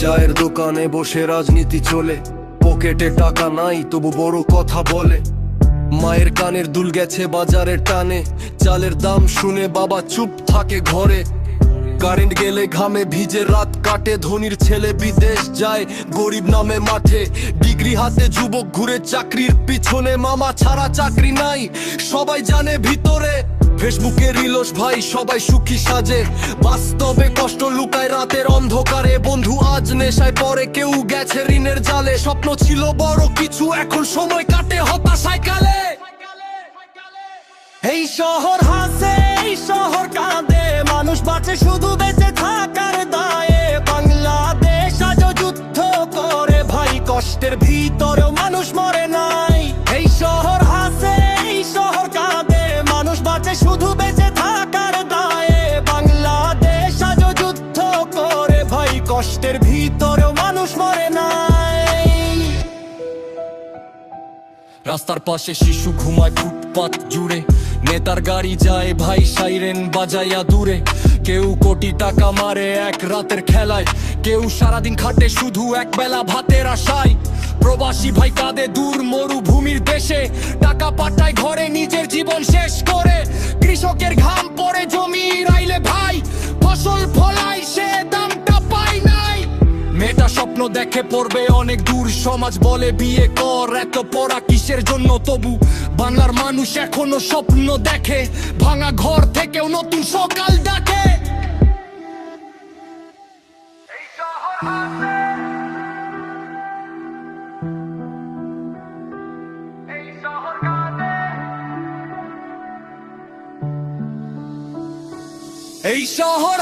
চায়ের দোকানে বসে রাজনীতি চলে, পকেটে টাকা নাই তবু বড় কথা বলে। মায়ের কানের দুল গেছে বাজারের টানে, চালের দাম শুনে বাবা চুপ থাকে ঘরে। কারেন্ট গেলে ঘামে ভিজে রাত কাটে, ধনির ছেলে বিদেশ যায় গরিব নামে মাঠে। ডিগ্রি হাতে যুবক ঘুরে চাকরির পিছনে, মামা ছাড়া চাকরি নাই সবাই জানে ভিতরে। ফেসবুকে রিলস ভাই সবাই সুখী সাজে, বাস্তবে কষ্ট লুকায় রাতের অন্ধকারে। বন্ধু আজ নেশায় পড়ে, কেউ গেছে ঋণের জালে। স্বপ্ন ছিল বড় কিছু, এখন সময় কাটে হতাশায় কালে। এই শহর হাসে, এই শহর কাঁদে, মানুষ বাঁচে শুধু বেঁচে থাকার দায়ে। বাংলাদেশ আজও যুদ্ধ করে ভাই, কষ্টের ভিতরেও মানুষ মরে নাই। এই শহর হাসে, এই শহর কাঁদে, মানুষ বাঁচে শুধু বেঁচে থাকার দায়ে। বাংলাদেশ আজও যুদ্ধ করে ভাই, কষ্টের ভিতরেও মানুষ মরে নাই। রাস্তার পাশে শিশু ঘুমায় ফুটপাত জুড়ে, নেতার গাড়ি যায় ভাই সাইরেন বাজাইয়া দূরে। কেউ কোটি টাকা মারে এক রাতের খেলায়, কেউ সারাদিন খাটে শুধু এক বেলা ভাতের আশায়। প্রবাসী ভাই কাঁদে দূর মরুভূমির দেশে, টাকা পাঠায় ঘরে নিজের জীবন শেষ করে। কৃষকের ঘাম পড়ে জমি রাইলে ভাই, ফসল ফলায় সে দামটা পায় নাই। মেয়েটা স্বপ্ন দেখে পড়বে অনেক দূর, সমাজ বলে বিয়ে কর, এত পড়া কিসের জন্য? তবু বাংলার মানুষ এখনো স্বপ্ন দেখে, ভাঙা ঘর থেকেও নতুন সকাল ডাকে। এই শহর